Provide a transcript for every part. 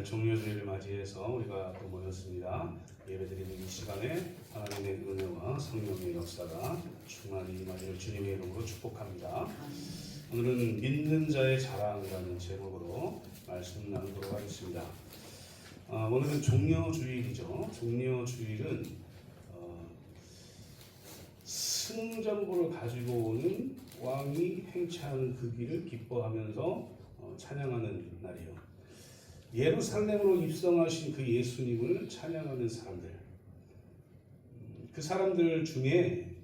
종료주일을 맞이해서 우리가 또 모였습니다. 예배드리는 이 시간에 하나님의 은혜와 성령의 역사가 충만히 임하기를 주님의 이름으로 축복합니다. 오늘은 믿는 자의 자랑이라는 제목으로 말씀 나누도록 하겠습니다. 오늘은 종료주일이죠. 종료주일은 승전보를 가지고 오는 왕이 행차하는 그 길을 기뻐하면서 찬양하는 날이에요. 예루살렘으로 입성하신 그 예수님을 찬양하는 사람들, 그 사람들 중에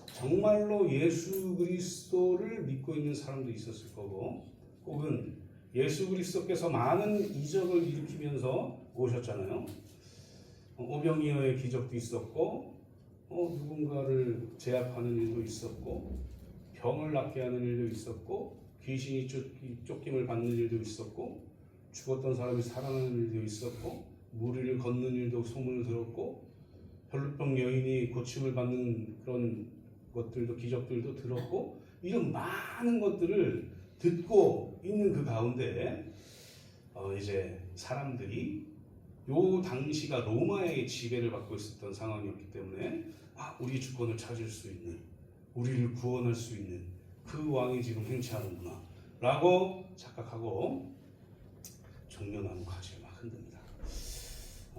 정말로 예수 그리스도를 믿고 있는 사람도 있었을 거고, 혹은 예수 그리스도께서 많은 이적을 일으키면서 오셨잖아요. 오병이어의 기적도 있었고, 누군가를 제압하는 일도 있었고, 병을 낫게 하는 일도 있었고, 귀신이 쫓김을 받는 일도 있었고, 죽었던 사람이 살아나는 일도 있었고, 무리를 걷는 일도 소문을 들었고, 혈루병 여인이 고침을 받는 그런 것들도, 기적들도 들었고, 이런 많은 것들을 듣고 있는 그 가운데 이제 사람들이 요 당시가 로마의 지배를 받고 있었던 상황이었기 때문에 우리 주권을 찾을 수 있는, 우리를 구원할 수 있는 그 왕이 지금 행차하는구나 라고 착각하고 종려나무 가지를 막 흔듭니다.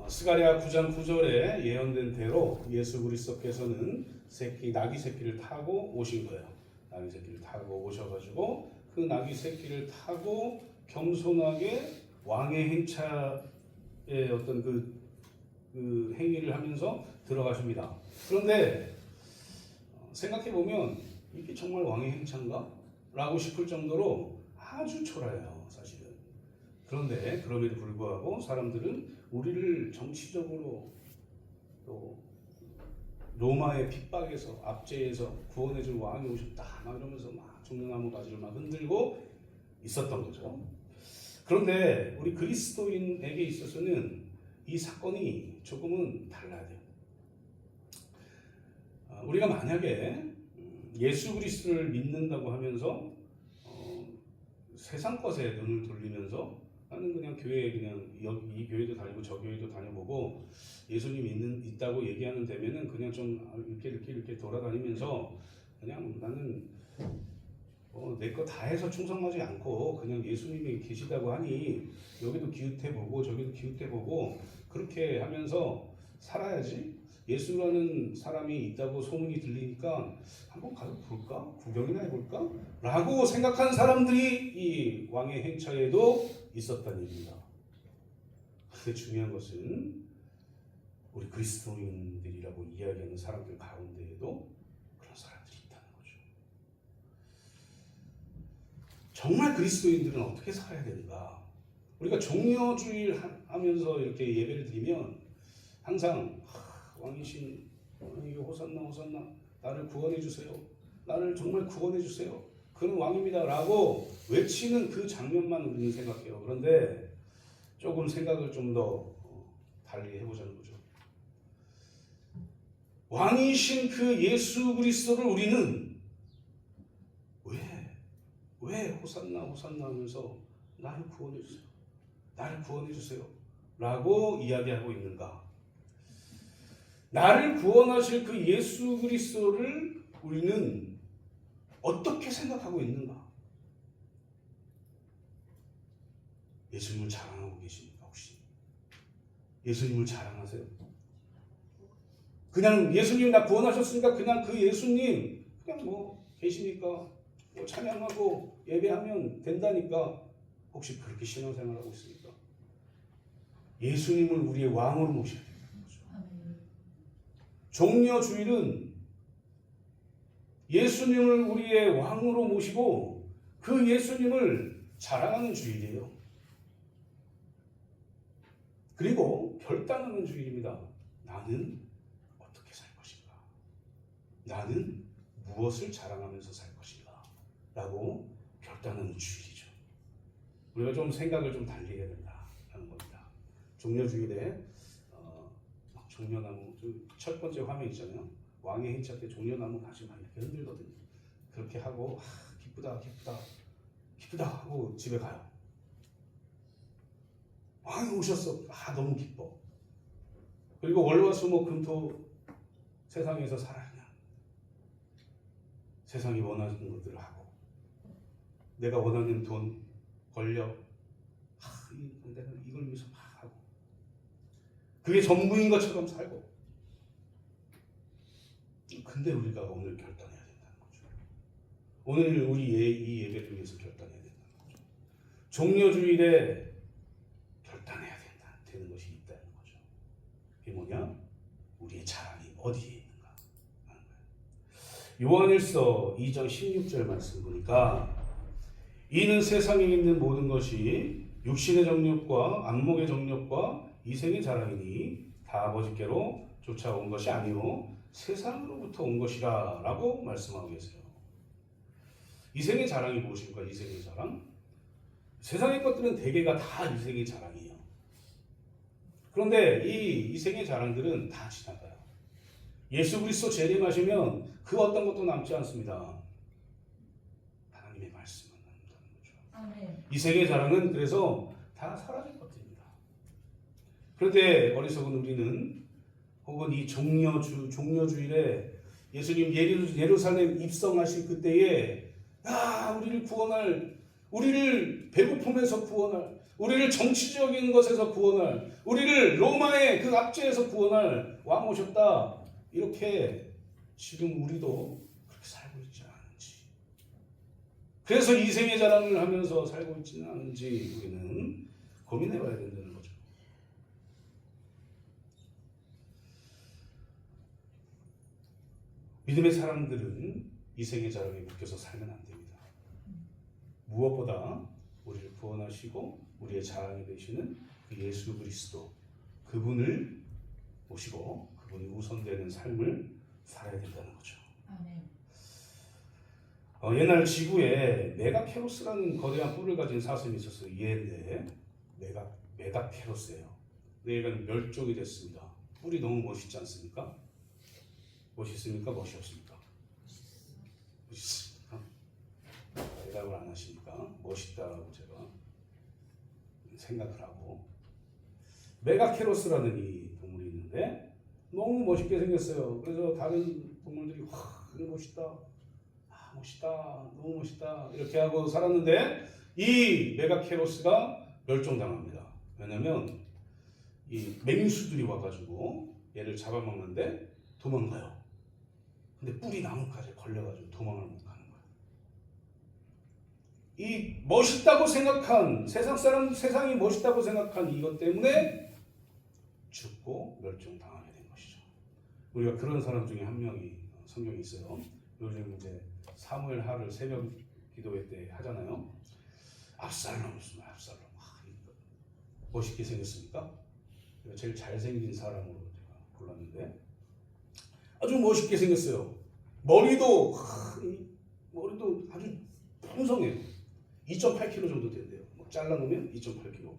스가랴 9장 9절에 예언된 대로 예수 그리스도께서는 나귀 새끼를 타고 오신 거예요. 나귀 새끼를 타고 오셔가지고 그 나귀 새끼를 타고 겸손하게 왕의 행차의 어떤 그 행위를 하면서 들어가십니다. 그런데 생각해보면 이게 정말 왕의 행차인가? 라고 싶을 정도로 아주 초라해요, 사실은. 그런데 그럼에도 불구하고 사람들은 우리를 정치적으로 또 로마의 핍박에서 압제해서 구원해줄 왕이 오셨다 막 이러면서 막 종려나무 가지를 막 흔들고 있었던 거죠. 그런데 우리 그리스도인에게 있어서는 이 사건이 조금은 달라야 돼요. 우리가 만약에 예수 그리스도를 믿는다고 하면서 세상 것에 눈을 돌리면서 나는 그냥 교회에 그냥 이 교회도 다니고 저 교회도 다녀보고 예수님 있다고 얘기하는 데면은 그냥 좀 이렇게 돌아다니면서 그냥 나는 내 거 다 해서 충성하지 않고 그냥 예수님이 계시다고 하니 여기도 기웃해보고 저기도 기웃해보고 그렇게 하면서 살아야지. 예수라는 사람이 있다고 소문이 들리니까 한번 가서 볼까? 구경이나 해볼까? 라고 생각하는 사람들이 이 왕의 행차에도 있었다는 얘기입니다. 근데 중요한 것은 우리 그리스도인들이라고 이야기하는 사람들 가운데에도 그런 사람들이 있다는 거죠. 정말 그리스도인들은 어떻게 살아야 되는가? 우리가 종려주일 하면서 이렇게 예배를 드리면 항상 왕이신 호산나 호산나 나를 구원해 주세요. 나를 정말 구원해 주세요. 그는 왕입니다 라고 외치는 그 장면만 우리는 생각해요. 그런데 조금 생각을 좀 더 달리 해보자는 거죠. 왕이신 그 예수 그리스도를 우리는 왜 호산나 호산나 하면서 나를 구원해 주세요. 나를 구원해 주세요 라고 이야기하고 있는가? 나를 구원하실 그 예수 그리스도를 우리는 어떻게 생각하고 있는가? 예수님을 자랑하고 계십니까 혹시? 예수님을 자랑하세요? 그냥 예수님 나 구원하셨으니까 그냥 그 예수님 그냥 계시니까 찬양하고 예배하면 된다니까 혹시 그렇게 신앙생활하고 있습니까? 예수님을 우리의 왕으로 모셔야 돼요. 종려주일은 예수님을 우리의 왕으로 모시고 그 예수님을 자랑하는 주일이에요. 그리고 결단하는 주일입니다. 나는 어떻게 살 것인가? 나는 무엇을 자랑하면서 살 것인가? 라고 결단하는 주일이죠. 우리가 좀 생각을 좀 달리 해야 된다는 겁니다. 종려주일에 종려나무 첫 번째 화면 있잖아요. 왕의 행차 때 종려나무 가지 막 이렇게 흔들거든요. 그렇게 하고 기쁘다 하고 집에 가요. 왕이 오셨어. 너무 기뻐. 그리고 월화수목금토 세상에서 살아 그냥. 세상이 원하는 것들을 하고 내가 원하는 돈, 권력, 내가 이걸 위해서 막 하고 그게 전부인 것처럼 살고. 근데 우리가 오늘 결단해야 된다는 거죠. 오늘 우리 이 예배를 위해서 결단해야 된다는 거죠. 종려주일에 결단해야 되는 것이 있다는 거죠. 그게 뭐냐? 우리의 자랑이 어디에 있는가 하는 거예요. 요한일서 2장 16절 말씀 보니까 이는 세상에 있는 모든 것이 육신의 정욕과 안목의 정욕과 이생의 자랑이니 다 아버지께로 쫓아온 것이 아니요 세상으로부터 온 것이라 라고 말씀하고 계세요. 이생의 자랑이 무엇입니까? 이생의 자랑? 세상의 것들은 대개가 다 이생의 자랑이에요. 그런데 이 이생의 자랑들은 다 지나가요. 예수 그리스도 재림하시면 그 어떤 것도 남지 않습니다. 하나님의 말씀만 남는다는 거죠. 아멘. 이생의 자랑은 그래서 다 사라질 것입니다. 그런데 어리석은 우리는 혹은 이 종려주일에 예수님 예루살렘 입성하신 그때에 우리를 구원할, 우리를 배고픔에서 구원할, 우리를 정치적인 것에서 구원할, 우리를 로마의 그 압제에서 구원할 왕 오셨다. 이렇게 지금 우리도 그렇게 살고 있지 않은지, 그래서 이생의 자랑을 하면서 살고 있지는 않은지 우리는 고민해 봐야 된다는 거죠. 믿음의 사람들은 이생의 자랑에 묶여서 살면 안 됩니다. 무엇보다 우리를 구원하시고 우리의 자랑이 되시는 그 예수 그리스도, 그분을 모시고 그분이 우선되는 삶을 살아야 된다는 거죠. 아멘. 옛날 지구에 메가케로스라는 거대한 뿔을 가진 사슴이 있었어요. 얘인데 메가케로스예요. 얘가 멸종이 됐습니다. 뿔이 너무 멋있지 않습니까? 멋있습니까? 멋이 없습니까? 멋있습니까? 대답을 안 하시니까 멋있다고 제가 생각을 하고, 메가케로스라는 이 동물이 있는데 너무 멋있게 생겼어요. 그래서 다른 동물들이 멋있다, 멋있다, 너무 멋있다 이렇게 하고 살았는데 이 메가케로스가 멸종당합니다. 왜냐면 이 맹수들이 와가지고 얘를 잡아먹는데 도망가요. 근데 뿔이 나뭇가지에 걸려가지고 도망을 못 가는 거예요. 이 멋있다고 생각한 세상이 멋있다고 생각한 이것 때문에 죽고 멸종당하게 된 것이죠. 우리가 그런 사람 중에 한 명이 성경에 있어요. 요즘 이제 사무엘 하를 새벽 기도회 때 하잖아요. 압살롬. 멋있게 생겼습니까? 제일 잘생긴 사람으로 제가 골랐는데 아주 멋있게 생겼어요. 머리도 아주 풍성해요. 2.8kg 정도 된대요. 잘라놓으면 2.8kg.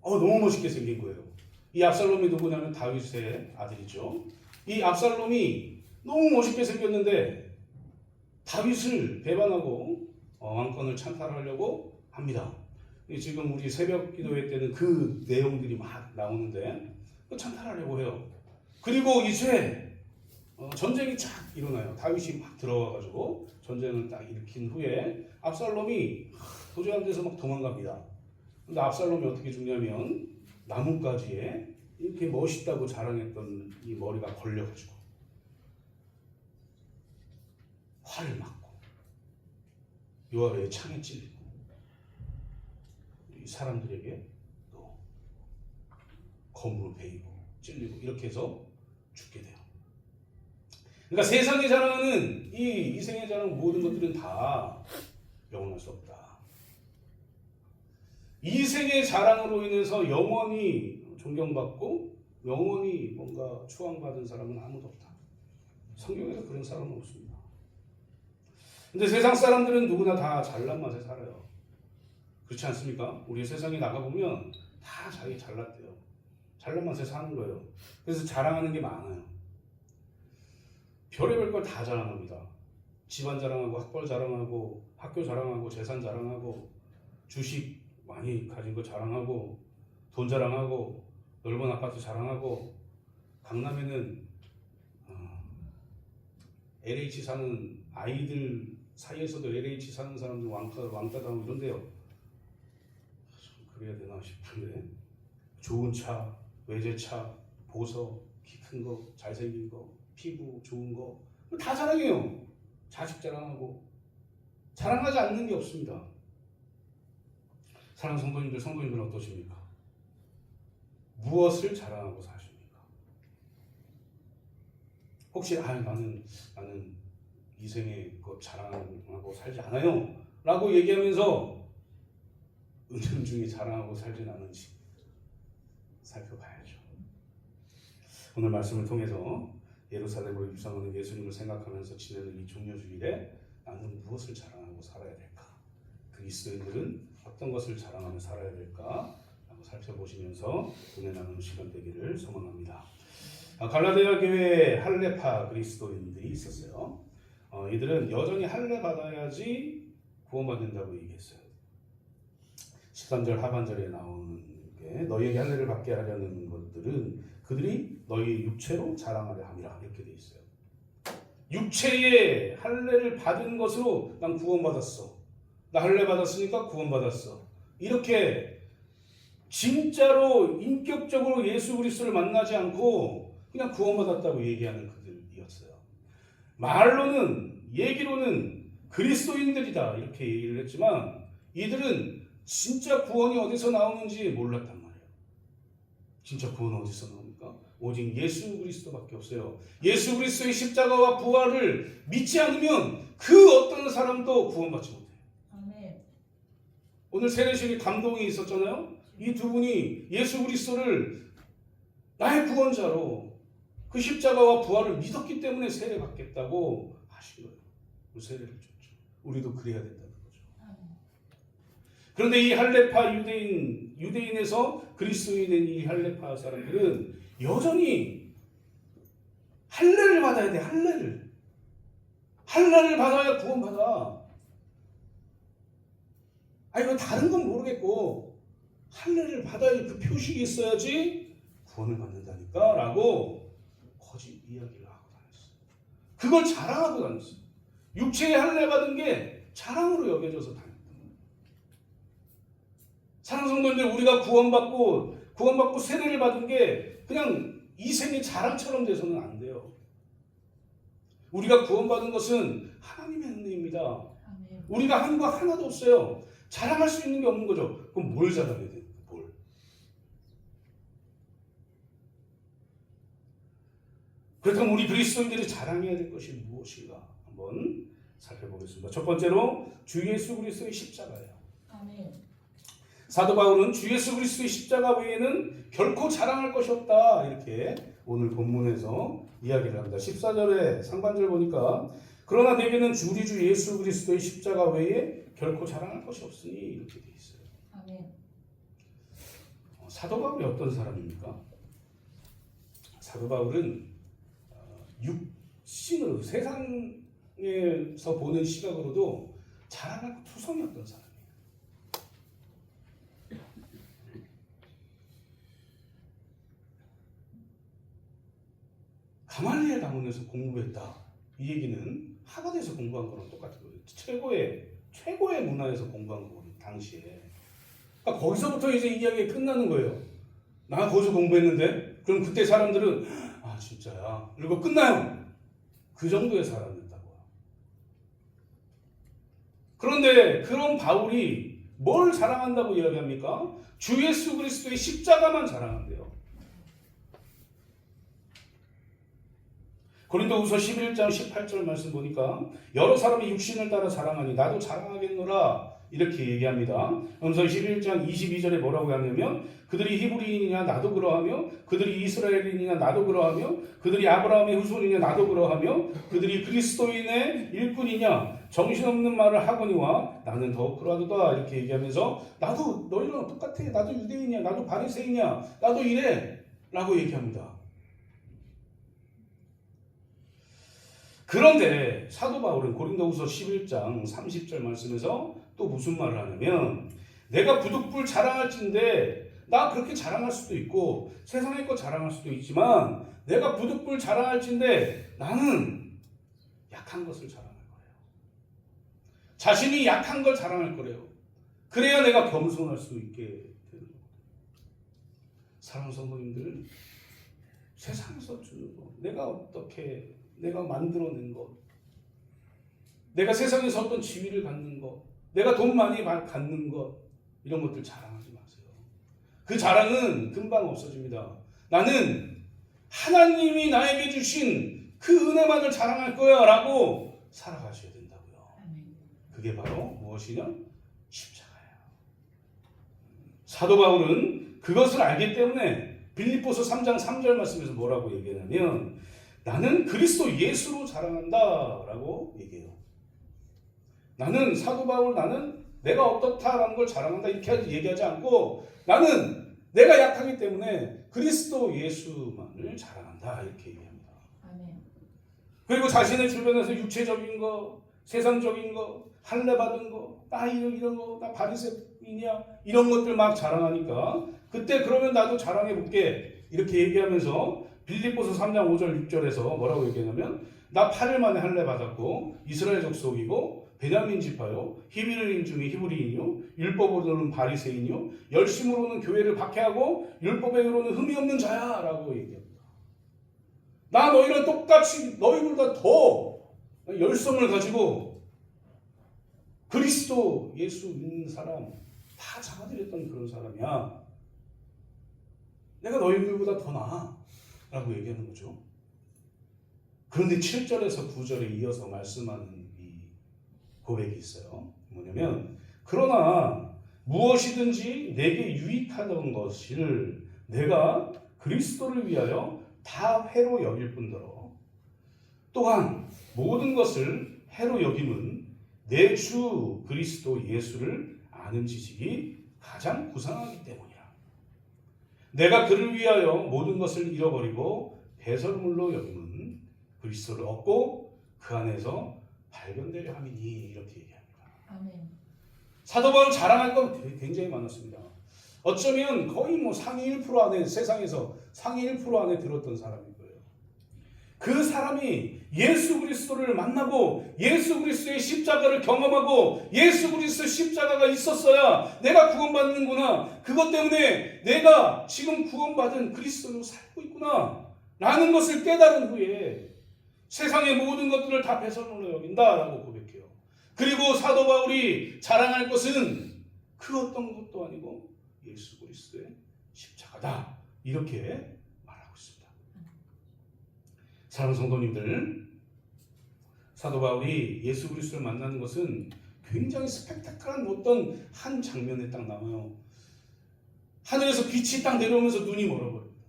너무 멋있게 생긴 거예요. 이 압살롬이 누구냐면 다윗의 아들이죠. 이 압살롬이 너무 멋있게 생겼는데 다윗을 배반하고 왕권을 찬탈하려고 합니다. 지금 우리 새벽 기도회 때는 그 내용들이 막 나오는데 찬탈하려고 해요. 그리고 이제 전쟁이 쫙 일어나요. 다윗이 막 들어와가지고 전쟁을 딱 일으킨 후에 압살롬이 도저히 안 돼서 막 도망갑니다. 근데 압살롬이 어떻게 죽냐면 나뭇가지에 이렇게 멋있다고 자랑했던 이 머리가 걸려가지고 활을 맞고 요압의 창에 찔리고 이 사람들에게 또 검으로 베이고 찔리고 이렇게 해서 죽게 돼요. 그러니까 세상에 자랑하는 이 이생에 자랑하는 모든 것들은 다 영원할 수 없다. 이생의 자랑으로 인해서 영원히 존경받고 영원히 뭔가 추앙받은 사람은 아무도 없다. 성경에서 그런 사람은 없습니다. 근데 세상 사람들은 누구나 다 잘난 맛에 살아요. 그렇지 않습니까? 우리 세상에 나가보면 다 자기 잘났대요. 잘난 맛에 사는 거예요. 그래서 자랑하는 게 많아요. 별의별 걸 다 자랑합니다. 집안 자랑하고 학벌 자랑하고 학교 자랑하고 재산 자랑하고 주식 많이 가진 거 자랑하고 돈 자랑하고 넓은 아파트 자랑하고 강남에는 LH 사는 아이들 사이에서도 LH 사는 사람들 왕따당하고 이런데요. 좀 그래야 되나 싶은데 좋은 차, 외제차, 보석, 키 큰 거, 잘생긴 거, 피부 좋은 거 다 자랑해요. 자식 자랑하고 자랑하지 않는 게 없습니다. 사랑하는 성도님들 어떠십니까? 무엇을 자랑하고 사십니까? 혹시 나는 이 생에 그 자랑하고 살지 않아요 라고 얘기하면서 은연중에 자랑하고 살진 않은지 살펴봐야죠. 오늘 말씀을 통해서 예루살렘으로 입성하는 예수님을 생각하면서 지내는 이 종려주일에 나는 무엇을 자랑하고 살아야 될까? 그리스도인들은 어떤 것을 자랑하며 살아야 될까? 라고 살펴보시면서 은혜 나누는 시간 되기를 소망합니다. 갈라디아 교회에 할례파 그리스도인들이 있었어요. 이들은 여전히 할례 받아야지 구원받는다고 얘기했어요. 13절 하반절에 나오는 게 너희에게 할례를 받게 하려는 것들은 그들이 너희 육체로 자랑하려 함이라 이렇게 돼 있어요. 육체의 할례를 받은 것으로 난 구원받았어. 나 할례 받았으니까 구원받았어. 이렇게 진짜로 인격적으로 예수 그리스도를 만나지 않고 그냥 구원받았다고 얘기하는 그들이었어요. 말로는 얘기로는 그리스도인들이다 이렇게 얘기를 했지만 이들은 진짜 구원이 어디서 나오는지 몰랐단 말이에요. 진짜 구원은 어디서 나옵니까? 오직 예수 그리스도밖에 없어요. 예수 그리스도의 십자가와 부활을 믿지 않으면 그 어떤 사람도 구원받지 못해요. 아멘. 오늘 세례식에 감동이 있었잖아요. 이 두 분이 예수 그리스도를 나의 구원자로 그 십자가와 부활을 믿었기 때문에 세례 받겠다고 하신 거예요. 세례를 줬죠. 우리도 그래야 된다는 거죠. 그런데 이 할례파 유대인에서 그리스도인인 이 할례파 사람들은 여전히 할례를 받아야 돼. 할례를 받아야 구원받아. 이거 다른 건 모르겠고 할례를 받아야 그 표식이 있어야지 구원을 받는다니까 라고 거짓 이야기를 하고 다녔어요. 그걸 자랑하고 다녔어요. 육체의 할례 받은 게 자랑으로 여겨져서 다녔던 거예요. 사랑하는 성도님들, 우리가 구원받고 세례를 받은 게 그냥 이 생의 자랑처럼 돼서는 안 돼요. 우리가 구원받은 것은 하나님의 은혜입니다. 우리가 한 거 하나도 없어요. 자랑할 수 있는 게 없는 거죠. 그럼 뭘 자랑해야 돼요? 뭘? 그렇다면 우리 그리스도인들이 자랑해야 될 것이 무엇인가 한번 살펴보겠습니다. 첫 번째로 주 예수 그리스도의 십자가예요. 아멘. 사도 바울은 주 예수 그리스도의 십자가 외에는 결코 자랑할 것이 없다 이렇게 오늘 본문에서 이야기를 합니다. 14절에 상반절 보니까 그러나 내게는 우리 주 예수 그리스도의 십자가 외에 결코 자랑할 것이 없으니 이렇게 돼 있어요. 아멘. 사도 바울이 어떤 사람입니까? 사도 바울은 육신으로 세상에서 보는 시각으로도 자랑할 투성이 없던 사람. 가말리엘 가문에서 공부했다. 이 얘기는 하버드에서 공부한 거랑 똑같은 거예요. 최고의 문화에서 공부한 거거든요. 당시에. 그러니까 거기서부터 이제 이야기가 끝나는 거예요. 나 거기서 공부했는데? 그럼 그때 사람들은 진짜야. 그리고 끝나요. 그 정도의 사람이었다고요. 그런데 그런 바울이 뭘 자랑한다고 이야기합니까? 주 예수 그리스도의 십자가만 자랑한대요. 고린도후서 11장 18절 말씀 보니까 여러 사람이 육신을 따라 자랑하니 나도 자랑하겠노라 이렇게 얘기합니다. 그러면서 11장 22절에 뭐라고 하냐면 그들이 히브리인이냐 나도 그러하며 그들이 이스라엘인이냐 나도 그러하며 그들이 아브라함의 후손이냐 나도 그러하며 그들이 그리스도인의 일꾼이냐 정신없는 말을 하거니와 나는 더욱 그러하도다 이렇게 얘기하면서 나도 너희랑 똑같아. 나도 유대인이야. 나도 바리새인이야. 나도 이래 라고 얘기합니다. 그런데 사도 바울은 고린도후서 11장 30절 말씀에서 또 무슨 말을 하냐면 내가 부득불 자랑할진대 나 그렇게 자랑할 수도 있고 세상의 것 자랑할 수도 있지만 내가 부득불 자랑할진데 나는 약한 것을 자랑할 거예요. 자신이 약한 걸 자랑할 거래요. 그래야 내가 겸손할 수 있게 되는 거예요. 사랑하는 성도님들, 세상에서 주는 것, 내가 만들어낸 것, 내가 세상에서 어떤 지위를 갖는 것, 내가 돈 많이 갖는 것, 이런 것들 자랑하지 마세요. 그 자랑은 금방 없어집니다. 나는 하나님이 나에게 주신 그 은혜만을 자랑할 거야 라고 살아가셔야 된다고요. 그게 바로 무엇이냐? 십자가예요. 사도 바울은 그것을 알기 때문에 빌립보서 3장 3절 말씀에서 뭐라고 얘기하냐면 나는 그리스도 예수로 자랑한다 라고 얘기해요. 나는 사도 바울 나는 내가 어떻다라는 걸 자랑한다 이렇게 얘기하지 않고 나는 내가 약하기 때문에 그리스도 예수만을 자랑한다 이렇게 얘기합니다. 아멘. 그리고 자신의 주변에서 육체적인 거, 세상적인 거, 할례 받은 거, 나 이런 거, 나 바리새인이야 이런 것들 막 자랑하니까 그때 그러면 나도 자랑해 볼게 이렇게 얘기하면서 빌립보서 3장 5절 6절에서 뭐라고 얘기하냐면 나 8일 만에 할례 받았고 이스라엘 족속이고 베냐민 지파요 히브리인 중에 히브리인이요 율법으로는 바리새인이요 열심으로는 교회를 박해하고 율법으로는 흠이 없는 자야 라고 얘기합니다. 나 너희랑 똑같이 너희보다 더 열성을 가지고 그리스도 예수 믿는 사람 다 잡아들였던 그런 사람이야. 내가 너희들보다 더 나아 라고 얘기하는 거죠. 그런데 7절에서 9절에 이어서 말씀하는 이 고백이 있어요. 뭐냐면 그러나 무엇이든지 내게 유익하던 것을 내가 그리스도를 위하여 다 회로 여길 뿐더러 또한 모든 것을 회로 여김은 내 주 그리스도 예수를 아는 지식이 가장 구상하기 때문이라. 내가 그를 위하여 모든 것을 잃어버리고 배설물로 여김은 그리스도를 얻고 그 안에서 발견되려 함이니 이렇게 얘기합니다. 아멘. 사도 바울 자랑할 건 굉장히 많았습니다. 어쩌면 거의 뭐 상위 1% 안에 세상에서 상위 1% 안에 들었던 사람일 거예요. 그 사람이 예수 그리스도를 만나고 예수 그리스도의 십자가를 경험하고 예수 그리스도의 십자가가 있었어야 내가 구원받는구나. 그것 때문에 내가 지금 구원받은 그리스도로 살고 있구나 라는 것을 깨달은 후에 세상의 모든 것들을 다 배설물로 여긴다라고 고백해요. 그리고 사도 바울이 자랑할 것은 그 어떤 것도 아니고 예수 그리스도의 십자가다 이렇게 말하고 있습니다. 사랑하는 성도님들, 사도 바울이 예수 그리스도를 만나는 것은 굉장히 스펙타클한 어떤 한 장면에 딱 나와요. 하늘에서 빛이 딱 내려오면서 눈이 멀어버립니다.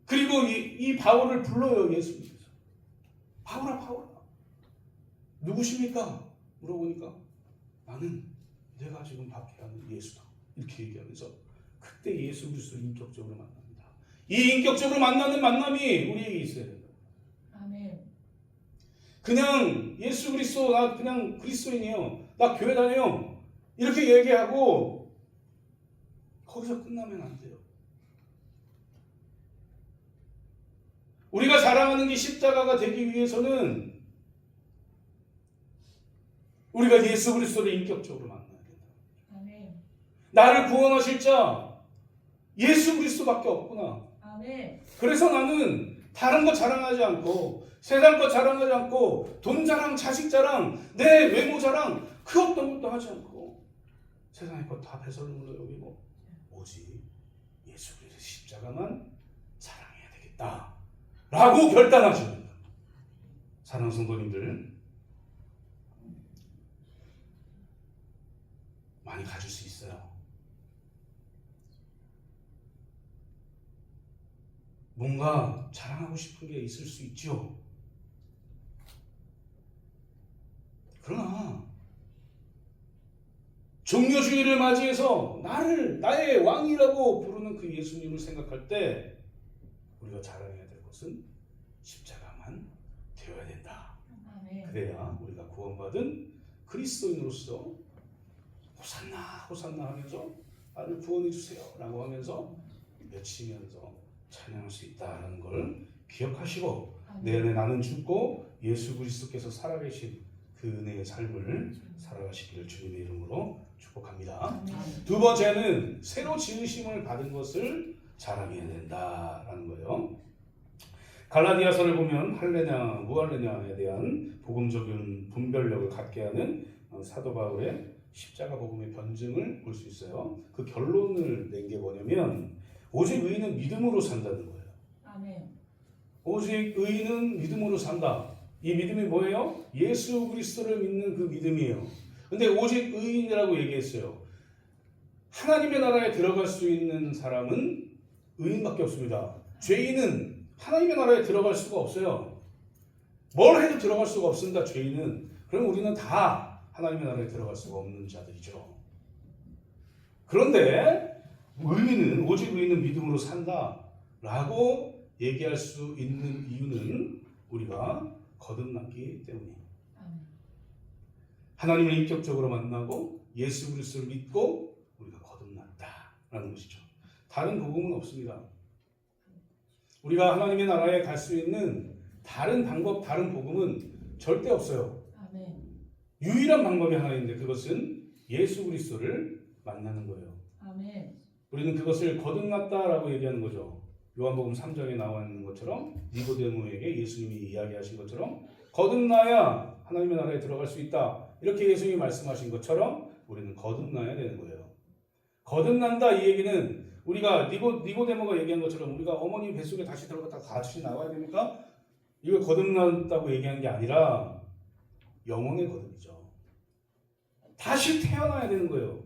그리고 이 바울을 불러요. 예수님께서. 바울아 바울아 누구십니까? 물어보니까 나는 내가 지금 박해하는 예수다 이렇게 얘기하면서 그때 예수 그리스도를 인격적으로 만납니다. 이 인격적으로 만나는 만남이 우리에게 있어야 된다. 아멘. 그냥 예수 그리스도 나 그냥 그리스도인이에요. 나 교회 다녀요. 이렇게 얘기하고 거기서 끝나면 안 돼요. 우리가 자랑하는 게 십자가가 되기 위해서는 우리가 예수 그리스도를 인격적으로 만나야 된다. 아멘. 나를 구원하실 자 예수 그리스도밖에 없구나. 아멘. 그래서 나는 다른 거 자랑하지 않고 세상 거 자랑하지 않고 돈 자랑, 자식 자랑, 내 외모 자랑 그 어떤 것도 하지 않고 세상의 것 다 배설물로 여기고 오직 예수 그리스도 십자가만 사랑해야 되겠다 라고 결단하십니다. 사랑하는 성도님들, 많이 가질 수 있어요. 뭔가 자랑하고 싶은 게 있을 수 있죠. 그러나 종려주의를 맞이해서 나의 왕이라고 부르는 그 예수님을 생각할 때 우리가 자랑해야 될 것은 십자가만 되어야 된다. 아멘. 그래야 우리가 구원받은 그리스도인으로서 호산나 호산나 하면서 나를 구원해 주세요 라고 하면서 외치면서 찬양할 수 있다는 걸 기억하시고 내 안에 나는 죽고 예수 그리스도께서 살아계신 그 은혜의 삶을 살아가시기를 주님의 이름으로 축복합니다. 두 번째는 새로 지으심을 받은 것을 자랑해야 된다라는 거예요. 갈라디아서를 보면 할례냐 무할례냐에 대한 복음적인 분별력을 갖게 하는 사도 바울의 십자가 복음의 변증을 볼 수 있어요. 그 결론을 낸 게 뭐냐면 오직 의인은 믿음으로 산다는 거예요. 아멘. 오직 의인은 믿음으로 산다. 이 믿음이 뭐예요? 예수 그리스도를 믿는 그 믿음이에요. 근데 오직 의인이라고 얘기했어요. 하나님의 나라에 들어갈 수 있는 사람은 의인밖에 없습니다. 죄인은 하나님의 나라에 들어갈 수가 없어요. 뭘 해도 들어갈 수가 없습니다. 죄인은. 그럼 우리는 다 하나님의 나라에 들어갈 수가 없는 자들이죠. 그런데 의인은 오직 의인은 믿음으로 산다라고 얘기할 수 있는 이유는 우리가 거듭났기 때문이에요. 하나님을 인격적으로 만나고 예수 그리스도를 믿고 우리가 거듭났다라는 것이죠. 다른 복음은 없습니다. 우리가 하나님의 나라에 갈 수 있는 다른 방법, 다른 복음은 절대 없어요. 아멘. 유일한 방법이 하나 있는데 그것은 예수 그리스도를 만나는 거예요. 아멘. 우리는 그것을 거듭났다라고 얘기하는 거죠. 요한복음 3장에 나와 있는 것처럼 니고데모에게 예수님이 이야기하신 것처럼 거듭나야 하나님의 나라에 들어갈 수 있다. 이렇게 예수님이 말씀하신 것처럼 우리는 거듭나야 되는 거예요. 거듭난다 이 얘기는 우리가 니고데모가 얘기한 것처럼 우리가 어머니 뱃속에 다시 들어갔다 같이 나와야 됩니까? 이걸 거듭난다고 얘기하는 게 아니라 영혼의 거듭이죠. 다시 태어나야 되는 거예요.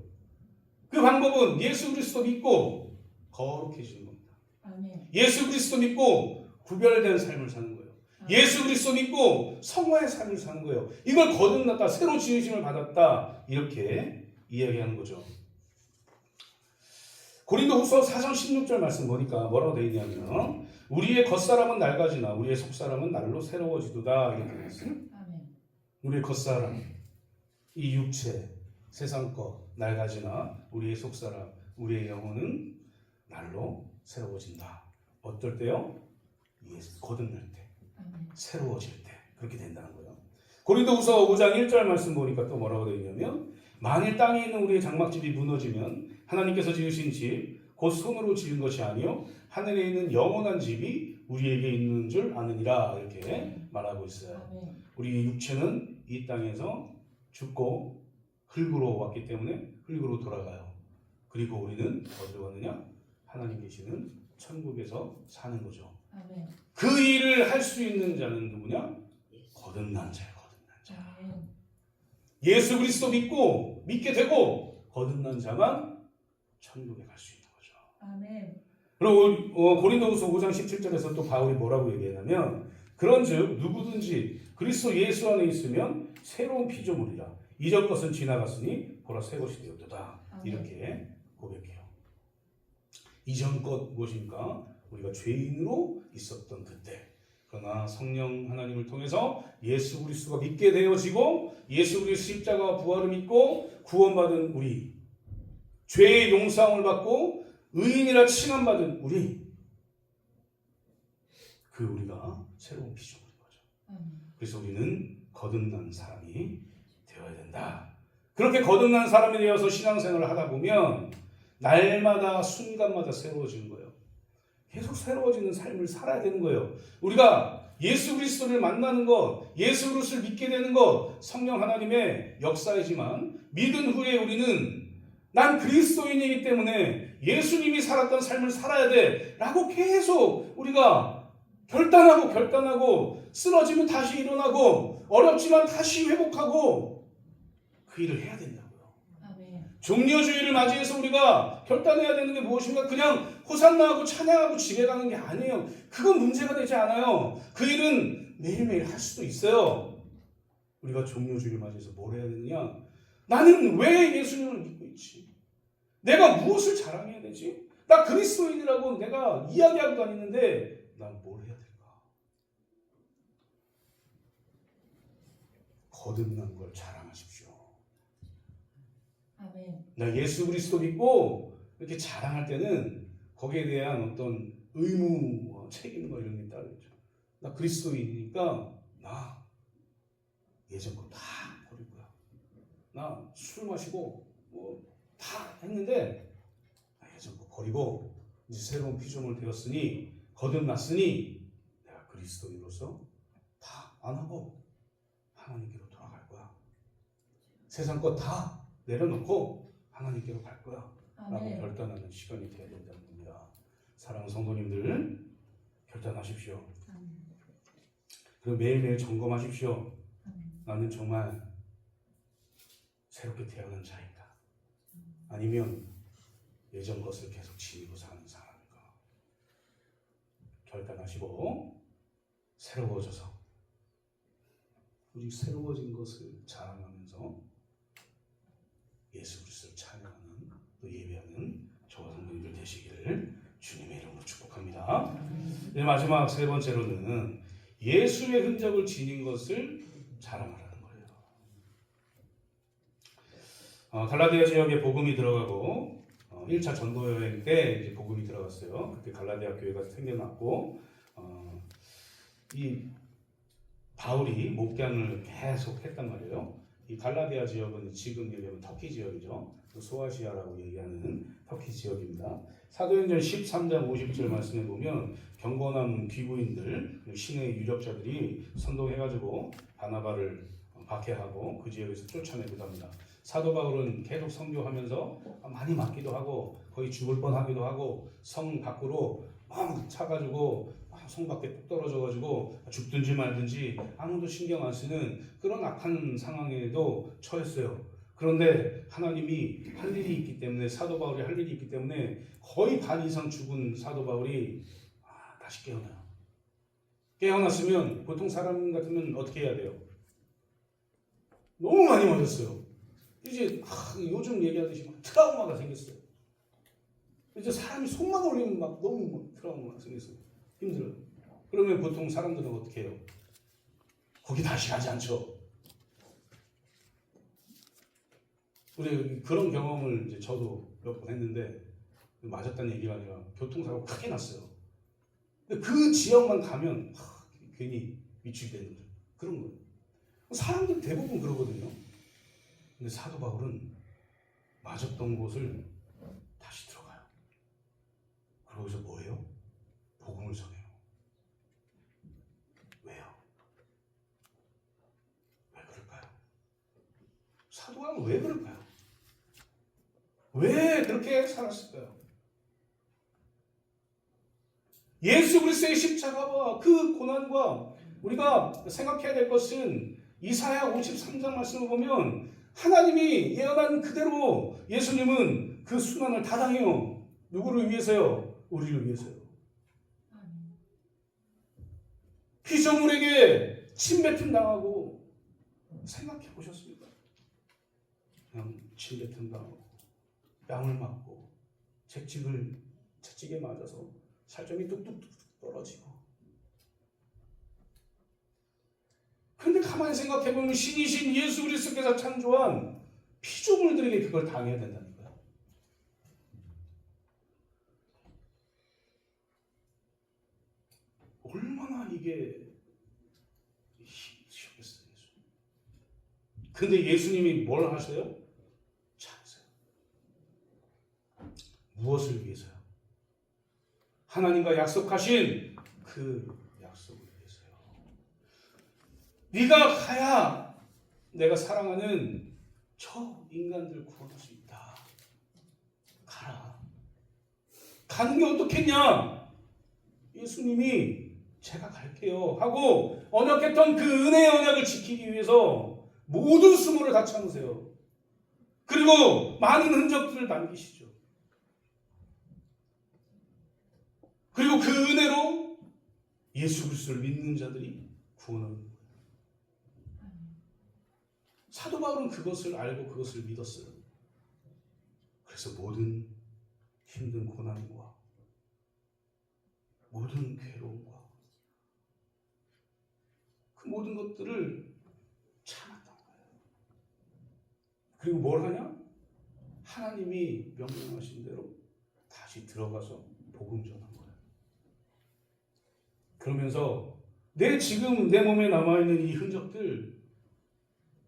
그 방법은 예수 그리스도 믿고 거룩해지는 겁니다. 아멘. 예수 그리스도 믿고 구별된 삶을 사는 거예요. 예수 그리스도 믿고 성화의 삶을 사는 거예요. 이걸 거듭났다, 새로 지으심을 받았다 이렇게 이야기하는 거죠. 고린도후서 4장 16절 말씀 보니까 뭐라고 되어 있냐면 우리의 겉사람은 낡아지나 우리의 속사람은 날로 새로워지도다 이렇게 되어 있어요. 아멘. 우리의 겉사람, 이 육체, 세상 것 낡아지나 우리의 속사람, 우리의 영혼은 날로 새로워진다. 어떨 때요? 거듭날 때, 아멘. 새로워질 때 그렇게 된다는 거예요. 고린도후서 5장 1절 말씀 보니까 또 뭐라고 되어 있냐면 만일 땅에 있는 우리의 장막집이 무너지면 하나님께서 지으신 집, 곧 손으로 지은 것이 아니요 하늘에 있는 영원한 집이 우리에게 있는 줄 아느니라 이렇게 말하고 있어요. 아멘. 우리 육체는 이 땅에서 죽고 흙으로 왔기 때문에 흙으로 돌아가요. 그리고 우리는 어디로 갔느냐? 하나님 계시는 천국에서 사는 거죠. 아멘. 그 일을 할 수 있는 자는 누구냐? 거듭난 자예요. 거듭난 자. 아멘. 예수 그리스도 믿고 믿게 되고 거듭난 자만 천국에 갈 수 있는 거죠. 아멘. 그리고 고린도후서 5장 17절에서 또 바울이 뭐라고 얘기하냐면 그런즉 누구든지 그리스도 예수 안에 있으면 새로운 피조물이라 이전 것은 지나갔으니 보라 새 것이 되었도다. 이렇게 고백해요. 이전 것 무엇입니까? 우리가 죄인으로 있었던 그때. 그러나 성령 하나님을 통해서 예수 그리스도가 믿게 되어지고 예수 그리스도 십자가와 부활을 믿고 구원받은 우리, 죄의 용서함을 받고 의인이라 칭함받은 우리, 그 우리가 새로운 피조물인 거죠. 그래서 우리는 거듭난 사람이 되어야 된다. 그렇게 거듭난 사람이 되어서 신앙생활을 하다 보면 날마다 순간마다 새로워지는 거예요. 계속 새로워지는 삶을 살아야 되는 거예요. 우리가 예수 그리스도를 만나는 것, 예수 그리스도를 믿게 되는 것, 성령 하나님의 역사이지만 믿은 후에 우리는 난 그리스도인이기 때문에 예수님이 살았던 삶을 살아야 돼 라고 계속 우리가 결단하고 쓰러지면 다시 일어나고 어렵지만 다시 회복하고 그 일을 해야 된다고요. 종려주의를 맞이해서 우리가 결단해야 되는 게 무엇인가? 그냥 호산나하고 찬양하고 집에 가는 게 아니에요. 그건 문제가 되지 않아요. 그 일은 매일매일 할 수도 있어요. 우리가 종려주의를 맞이해서 뭘 해야 되느냐? 나는 왜 예수님을 믿고 있지? 내가 무엇을 자랑해야 되지? 나 그리스도인이라고 내가 이야기하고 다니는데 난 뭘 해야 될까? 거듭난 걸 자랑하십시오. 아멘. 나 예수 그리스도 믿고 이렇게 자랑할 때는 거기에 대한 어떤 의무, 책임 이런 게 따르죠. 나 그리스도인이니까 나 예전 거 다 버릴 거야. 나 술 마시고 다 했는데 예전 거 버리고 이제 새로운 피조물 되었으니 거듭났으니 내가 그리스도인으로서 다 안 하고 하나님께로 돌아갈 거야. 세상 거 다 내려놓고 하나님께로 갈 거야. 라고 결단하는 시간이 되어야 된다는 겁니다. 사랑하는 성도님들, 결단하십시오. 그리고 매일매일 점검하십시오. 나는 정말 새롭게 태어난 자인가? 아니면 예전 것을 계속 지니고 사는 사람인가? 결단하시고 새로워져서 오직 새로워진 것을 자랑하면서 예수 그리스도를 찬양하는 또 예배하는 저와 성도님들 되시기를 주님의 이름으로 축복합니다. 이제 마지막 세 번째로는 예수의 흔적을 지닌 것을 자랑하라는 거예요. 갈라디아 지역에 복음이 들어가고 1차 전도 여행 때 이제 복음이 들어갔어요. 그때 갈라디아 교회가 생겨났고 이 바울이 목장을 계속 했단 말이에요. 이 갈라디아 지역은 지금 얘기하면 터키 지역이죠. 소아시아라고 얘기하는 터키 지역입니다. 사도행전 13장 50절 말씀에 보면 경건한 귀부인들, 신의 유력자들이 선동해가지고 바나바를 박해하고 그 지역에서 쫓아내기도 합니다. 사도 바울은 계속 선교하면서 많이 맞기도 하고 거의 죽을 뻔하기도 하고 성 밖으로 막 차가지고 성 밖에 뚝 떨어져가지고 죽든지 말든지 아무도 신경 안 쓰는 그런 악한 상황에도 처했어요. 그런데 하나님이 할 일이 있기 때문에 사도 바울이 할 일이 있기 때문에 거의 반 이상 죽은 사도 바울이 다시 깨어나요. 깨어났으면 보통 사람 같으면 어떻게 해야 돼요? 너무 많이 맞았어요. 이제 요즘 얘기하듯이 막 트라우마가 생겼어요. 이제 사람이 손만 올리면 막 너무 트라우마가 생겼어요. 힘들어요. 그러면 보통 사람들은 어떻게 해요? 거기 다시 가지 않죠. 우리 그런 경험을 이제 저도 몇 번 했는데 맞았다는 얘기가 아니라 교통사고가 크게 났어요. 근데 그 지역만 가면 괜히 위축되는 거죠. 그런 거예요. 사람들 대부분 그러거든요. 근데 사도 바울은 맞았던 곳을 다시 들어가요. 그러고서 뭐예요? 복음을 전해요. 왜요? 왜 그럴까요? 사도 바울은 왜 그럴까요? 왜 그렇게 살았을까요? 예수 그리스도의 십자가와 그 고난과 우리가 생각해야 될 것은 이사야 53장 말씀을 보면 하나님이 예언한 그대로 예수님은 그 순환을 다 당해요. 누구를 위해서요? 우리를 위해서요. 피조물에게 침뱉음 당하고 생각해 보셨습니까? 그냥 침뱉음 당하고 뺨을 맞고 채찍에 맞아서 살점이 뚝뚝뚝 떨어지고. 근데 가만히 생각해보면 신이신 예수 그리스도께서 창조한 피조물들에게 그걸 당해야 된다는 거야. 얼마나 이게 힘드셨겠어요. 근데 예수님이 뭘 하세요? 참으세요. 무엇을 위해서요? 하나님과 약속하신 그 약속을 위해서요. 네가 가야 내가 사랑하는 저 인간들 구원할 수 있다. 가라. 가는 게 어떻겠냐? 예수님이 제가 갈게요 하고 언약했던 그 은혜의 언약을 지키기 위해서 모든 수모를 다 참으세요. 그리고 많은 흔적들을 남기시죠. 그리고 그 은혜로 예수 그리스도를 믿는 자들이 구원하는 거예요. 사도 바울은 그것을 알고 그것을 믿었어요. 그래서 모든 힘든 고난과 모든 괴로움과 그 모든 것들을 참았던 거예요. 그리고 뭘 하냐? 하나님이 명령하신 대로 다시 들어가서 복음 전한 거예요. 그러면서 지금 내 몸에 남아있는 이 흔적들,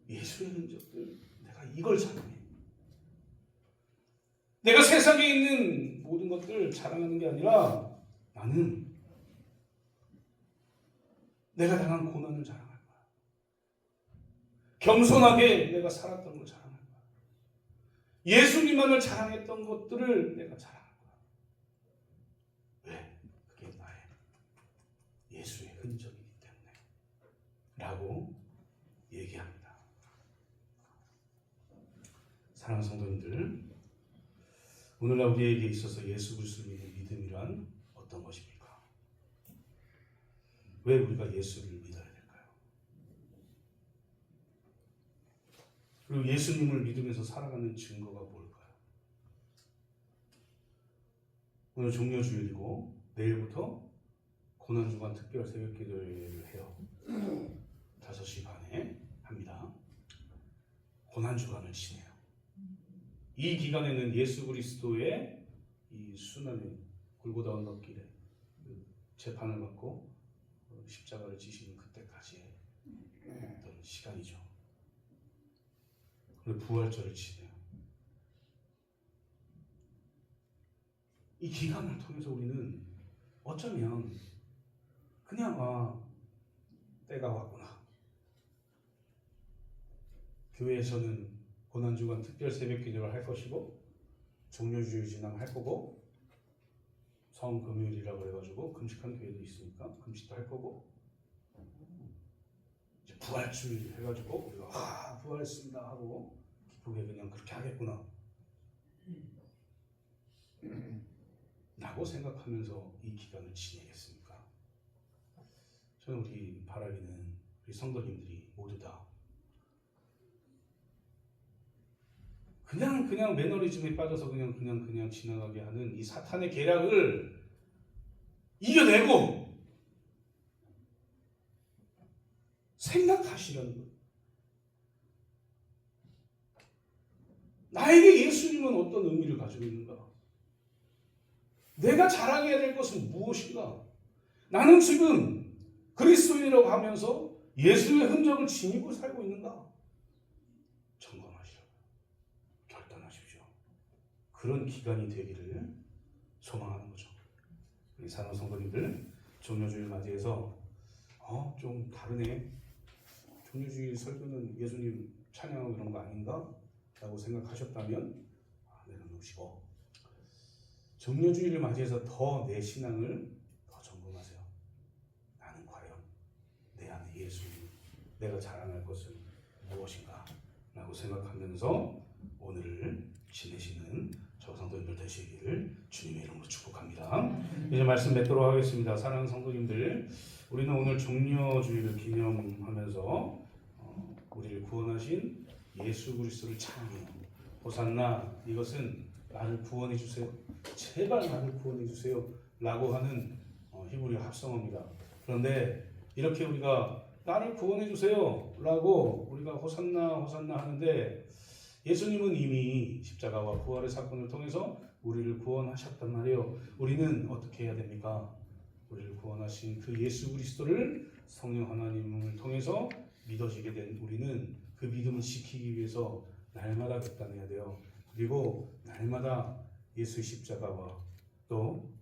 예수의 흔적들, 내가 이걸 자랑해. 내가 세상에 있는 모든 것들 자랑하는 게 아니라 나는 내가 당한 고난을 자랑할 거야. 겸손하게 내가 살았던 걸 자랑할 거야. 예수님만을 자랑했던 것들을 내가 자랑할 거야. 왜? 그게 나의 예수의 흔적이기 때문에 라고 얘기합니다. 사랑하는 성도님들, 오늘날 우리에게 있어서 예수 그리스도를 믿는 믿음이란 어떤 것입니까? 왜 우리가 예수를 믿어야 될까요? 그리고 예수님을 믿으면서 살아가는 증거가 뭘까요? 오늘 종려주일이고 내일부터 고난주간 특별 새벽기도회를 해요. 5시 반에 합니다. 고난주간을 지내요. 이 기간에는 예수 그리스도의 이 순환의 골고다 언덕길에 재판을 받고 십자가를 지시는 그때까지의 어떤 시간이죠. 그리고 부활절을 지내요. 이 기간을 통해서 우리는 어쩌면 그냥 때가 왔구나. 교회에서는 고난주간 특별 새벽 기도를 할 것이고 종료주일 지나면 할 거고 성금요일이라고 해가지고 금식한 교회도 있으니까 금식도 할 거고 이제 부활주일 해가지고 우리가 부활했습니다 하고 기쁘게 그냥 그렇게 하겠구나 라고 생각하면서 이 기간을 지내겠습니까? 저는 우리 바라기는 우리 성도님들이 모두 다 그냥 매너리즘에 빠져서 그냥 지나가게 하는 이 사탄의 계략을 이겨내고 생각하시라는 거예요. 나에게 예수님은 어떤 의미를 가지고 있는가? 내가 자랑해야 될 것은 무엇인가? 나는 지금 그리스도인이라고 하면서 예수의 흔적을 지니고 살고 있는가? 결단하십시오. 그런 기간이 되기를 소망하는 거죠. 우리 사랑하는 성도님들, 종료주일 맞이해서 좀 다르네. 종료주일 설교는 예수님 찬양하고 이런 거 아닌가? 라고 생각하셨다면 내려놓으시고 종료주일을 맞이해서 더 내 신앙을 더 점검하세요. 나는 과연 내 안에 예수님, 내가 자랑할 것은 무엇인가? 라고 생각하면서 오늘을 지내시는 저 성도님들 되시기를 주님의 이름으로 축복합니다. 이제 말씀 맺도록 하겠습니다. 사랑하는 성도님들, 우리는 오늘 종려주일을 기념하면서 우리를 구원하신 예수 그리스도를 찬양해요. 호산나, 이것은 나를 구원해 주세요. 제발 나를 구원해 주세요. 라고 하는 히브리어 합성어입니다. 그런데 이렇게 우리가 나를 구원해 주세요. 라고 우리가 호산나 하는데 예수님은 이미 십자가와 부활의 사건을 통해서 우리를 구원하셨단 말이에요. 우리는 어떻게 해야 됩니까? 우리를 구원하신 그 예수 그리스도를 성령 하나님을 통해서 믿어지게 된 우리는 그 믿음을 지키기 위해서 날마다 결단해야 돼요. 그리고 날마다 예수의 십자가와 또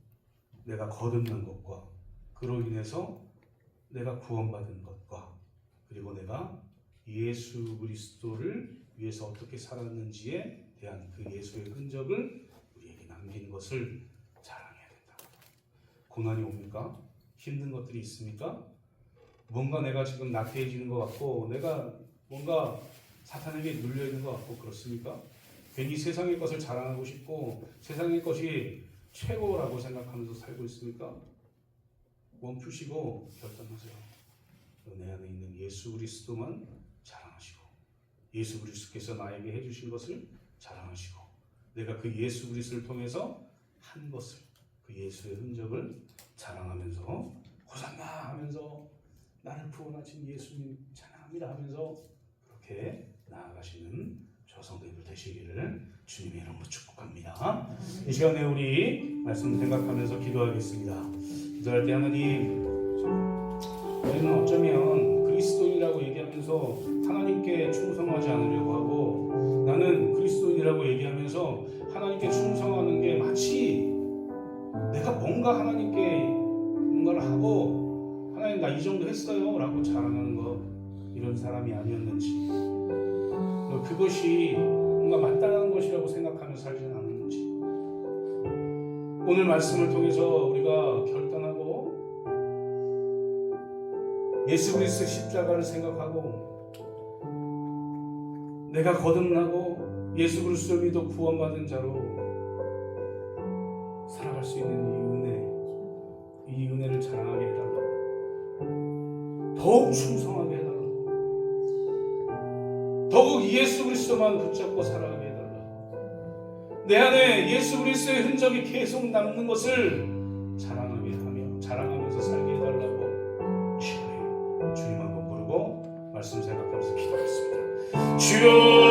내가 거듭난 것과 그로 인해서 내가 구원받은 것과 그리고 내가 예수 그리스도를 위해서 어떻게 살았는지에 대한 그 예수의 흔적을 우리에게 남긴 것을 자랑해야 된다. 고난이 옵니까? 힘든 것들이 있습니까? 뭔가 내가 지금 나태해지는 것 같고 내가 뭔가 사탄에게 눌려있는 것 같고 그렇습니까? 괜히 세상의 것을 자랑하고 싶고 세상의 것이 최고라고 생각하면서 살고 있습니까? 멈추시고 결단하세요. 내 안에 있는 예수 그리스도만 자랑하시고 예수 그리스도께서 나에게 해주신 것을 자랑하시고 내가 그 예수 그리스도를 통해서 한 것을 그 예수의 흔적을 자랑하면서 호산나 하면서 나를 구원하신 예수님 찬양합니다 하면서 그렇게 나아가시는 저 성도님들 되시기를 주님의 이름으로 축복합니다. 이 시간에 우리 말씀 생각하면서 기도하겠습니다. 기도할 때 하나님, 우리는 어쩌면 그리스도인이라고 얘기하면서 하나님께 충성하지 않으려고 하고, 나는 그리스도인이라고 얘기하면서 하나님께 충성하는 게 마치 내가 뭔가 하나님께 뭔가를 하고 하나님 나 이 정도 했어요 라고 자랑하는 거, 이런 사람이 아니었는지, 그것이 뭔가 마땅한 것이라고 생각하며 살지는 않았는지, 오늘 말씀을 통해서 우리가 결단하고 예수 그리스도의 십자가를 생각하고 내가 거듭나고 예수 그리스도를 믿어 구원받은 자로 살아갈 수 있는 이 은혜를 자랑하게 해달라고, 더욱 충성하게 해달라고, 더욱 예수 그리스도만 붙잡고 살아가게 해달라고, 내 안에 예수 그리스도의 흔적이 계속 남는 것을 자랑하면서 살게 해달라고 이 시간에 주님 한번 부르고 말씀 생각하면서 기도하겠습니다. 주여